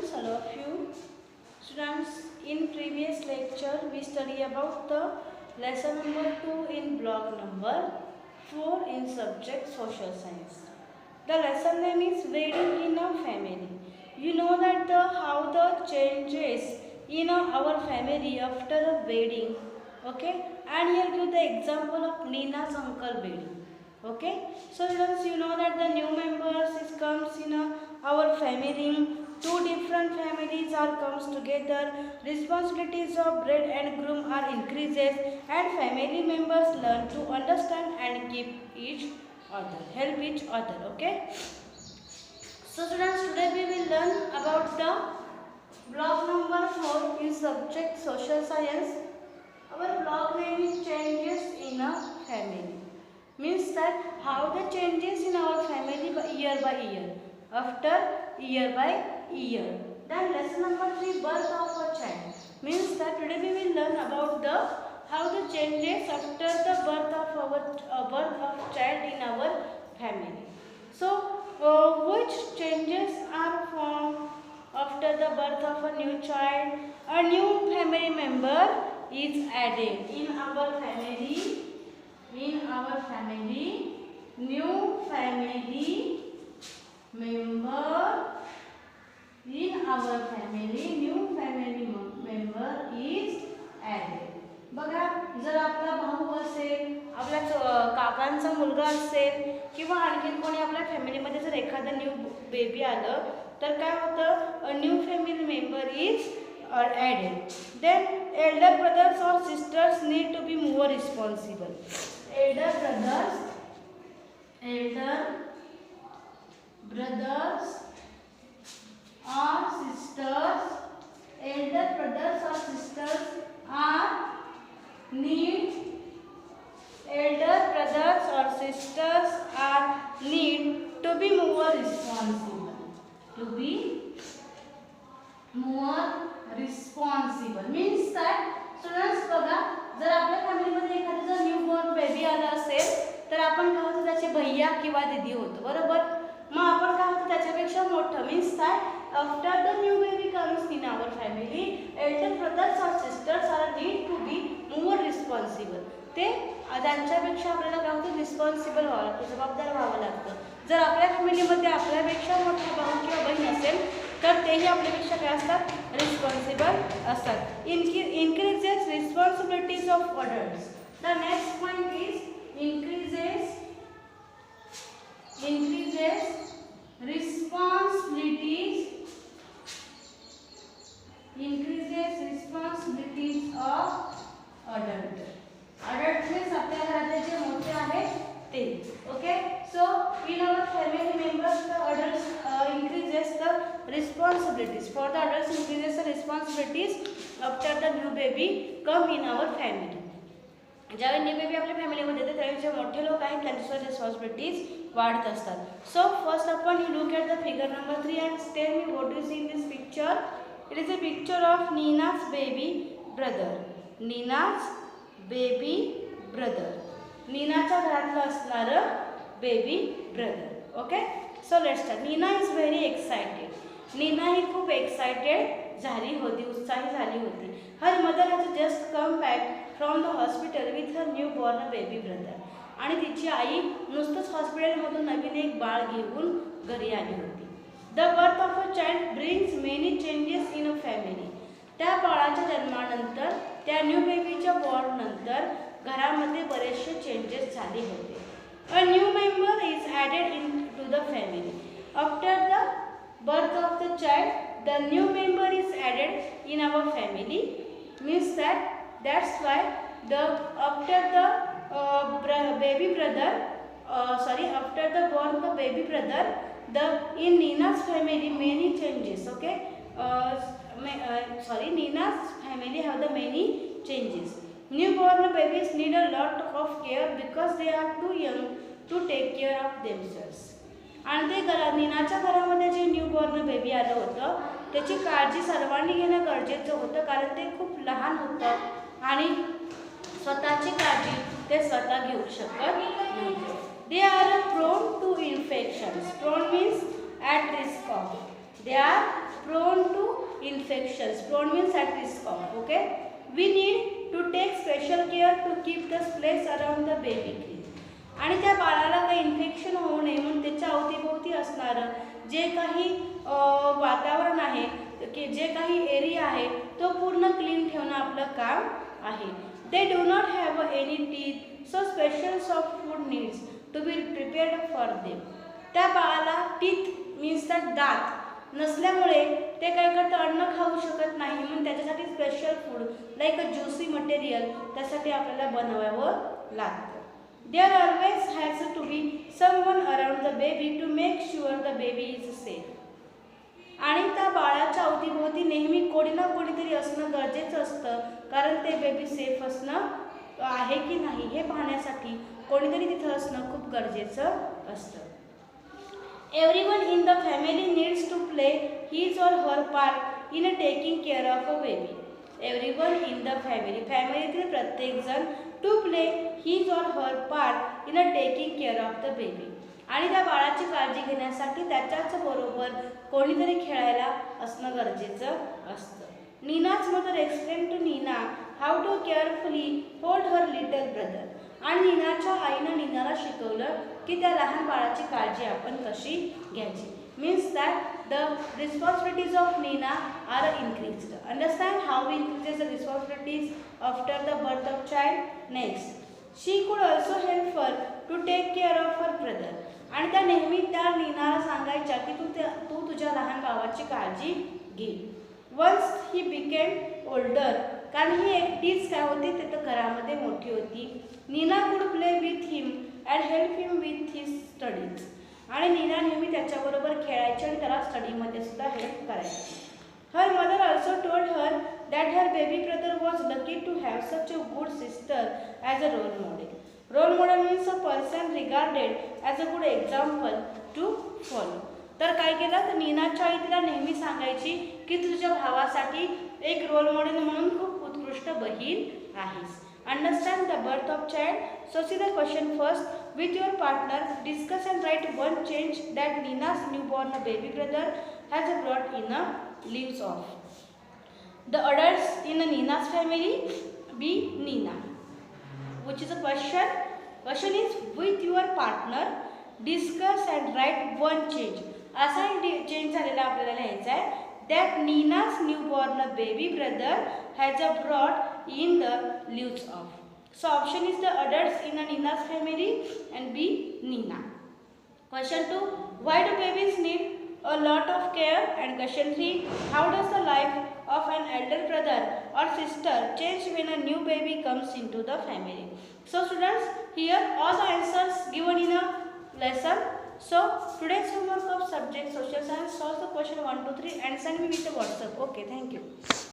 students, all of you. Students, in previous lecture we study about the lesson number 2 in block number 4 in subject social science. The lesson name is wedding in a family. You know that how the changes in our family after a wedding. Okay, and here give the example of Nina's uncle wedding. Okay, so students, you know that the new members comes in our family. Two different families are comes together. Responsibilities of bride and groom are increases, and family members learn to understand and keep each other, help each other. Okay. So students, today we will learn about the block number 4 in subject social science. Our block name is changes in a family. Means that how the changes in our family by year, after year by year. Then lesson number 3, birth of a child. Means that today we will learn about the how the changes after the birth of our birth of child in our family. So which changes are formed after the birth of a new child? A new family member is added in our family. In our family, new family member. In our family, new family member is added. बघा, जर आपला भाऊ असेल, आपल्या काकांचा मुलगा असेल किंवा आणखीन कोणी आपल्या फॅमिलीमध्ये जर एखादं न्यू बेबी आलं तर काय होतं, a new family member is added. Then elder brothers or sisters need to be more responsible. Elder brothers or sisters, elder brothers or sisters are need. Elder brothers or sisters are need to be more responsible. To be more responsible means that students बघा, जर आपल्या फॅमिलीमध्ये एखादं जर new born baby आला असेल तर आपण काय होतो, त्याचे भैया किंवा दीदी होतो, बरोबर. मग आपण काय होतो, त्याच्यापेक्षा मोठं means that after the new baby comes in our family, elder brothers और sisters are need to be more responsible. ते त्यांच्यापेक्षा आपल्याला काय होतं, रिस्पॉन्सिबल व्हावं लागतं, जबाबदार व्हावं लागतं. जर आपल्या फॅमिलीमध्ये आपल्यापेक्षा मोठा भाऊ किंवा बहीण असेल तर तेही आपल्यापेक्षा काय असतात, रिस्पॉन्सिबल असतात. Increases responsibilities of adults. The next point is increases responsibilities of adult. Adult means आपल्या घरातले जे मोठे आहेत ते. Okay, so in our family members the adults increases the responsibilities. For the adults increases the responsibilities after the new baby come in our family. ज्यावेळी new baby आपल्या फॅमिलीमध्ये येते त्यावेळी जे मोठे लोक आहेत त्यांच्या रिस्पॉन्सिबिलिटीज वाढत असतात. सो फर्स्ट आपण look at the figure number 3 and tell me what you see in this picture. It is a picture of Neena's baby brother. Neena's baby brother, नीनाच्या घरातलं असणारं baby brother. Okay, so let's start. Neena is very excited. Neena ही खूप excited झाली होती, उत्साही झाली होती. Her mother has just come back from the hospital with her newborn baby brother. आणि तिची आई नुसतंच हॉस्पिटलमधून नवीन एक बाळ घेऊन घरी आली होती. The birth of a child brings many changes in a family. त्या बाळाच्या जन्मानंतर, त्या न्यू बेबीच्या बॉर्ननंतर घरामध्ये बरेचसे चेंजेस झाले होते. A new member is added into the family. After the birth of the child, the new member is added in our family. Means that's why the after the baby brother, after the born the baby brother, the in Nina's family many changes. Okay, Nina's family have the many changes. Newborn babies need a lot of care because they are too young to take care of themselves. आणि ते नीनाच्या घरामध्ये जे newborn baby आलं होतं त्याची काळजी सर्वांनी घेणं गरजेचं होतं, कारण ते खूप लहान होतं आणि स्वतःची काळजी ते स्वतः घेऊ शकत नव्हते. They are prone to infections. Prone means at risk of. They are prone to infections. Prone means at risk of. Okay. We need to take special care to keep the place around the baby clean. आणि त्या बाळाला काही infection होऊ नये म्हणून त्याच्या अवतीभोवती असणारं जे काही वातावरण आहे, की जे काही एरिया आहे तो पूर्ण क्लीन ठेवणं आपलं काम आहे. They do not have any teeth, so special soft food needs to be prepared for them. त्या बाळाला टीथ मीन्स दॅट दात नसल्यामुळे ते काय करतं, अन्न खाऊ शकत नाही, म्हणून त्याच्यासाठी special food like a juicy material त्यासाठी आपल्याला बनवावं लागतं. There always has to be someone around the baby to make sure the baby is safe. आणि त्या बाळाच्या अवतीभोवती नेहमी कोणी ना कोणीतरी असणं गरजेचं असतं, कारण ते बेबी सेफ असणं आहे की नाही हे पाहण्यासाठी कोणीतरी तिथं असणं खूप गरजेचं असतं. Everyone in the family needs to play his or her part in taking care of a baby. Everyone in the family, फॅमिलीतील प्रत्येक जण to play his or her part in taking care of the baby. आणि त्या बाळाची काळजी घेण्यासाठी त्याच्याच बरोबर कोणीतरी खेळायला असणं गरजेचं असतं. नीनाच mother explain to Neena how to carefully hold her little brother. आणि नीनाच्या आईनं नीनाला शिकवलं की त्या लहान बाळाची काळजी आपण कशी घ्यायची. Means that the responsibilities of Nina are increased. Understand how increases the responsibilities after the birth of child. Next, she could also help her to take care of her brother. आणि त्या नेहमी त्या नीनाला सांगायच्या की तू तुझ्या लहान भावाची काळजी घे. वन्स ही बिकेम ओल्डर, कारण ही एकटीच काय होती ते तर घरामध्ये मोठी होती. Nina could play with him and help him with his studies. आणि नीना नेहमी त्याच्याबरोबर खेळायची आणि त्याला स्टडीमध्ये सुद्धा हेल्प करायची. Her mother also told her that her baby brother was lucky to have such a good sister as a role model. Role model means a person regarded as a good example to follow. तर काय केलं, तर नीनाच्या आई तिला नेहमी सांगायची की तुझ्या भावासाठी एक रोल मॉडेल म्हणून खूप उत्कृष्ट बहीण आहेस. Understand the birth of child. So see the question first. With your partner discuss and write one change that Nina's newborn baby brother has brought in a lives of. The adults in Nina's family be Nina. Which is a question? Question is with your partner discuss and write one change. असा change झालेला आपल्याला लिहायचा आहे. That Nina's newborn baby brother has a brought in the lives of. So option is the adults in Nina's family and B Nina. Question 2. Why do babies need a lot of care? And question 3. How does the life of an elder brother or sister change when a new baby comes into the family? So students, here all the answers given in a lesson. So today's homework of subject social science, solve the question 1, 2, 3 and send me with a WhatsApp. Okay, thank you.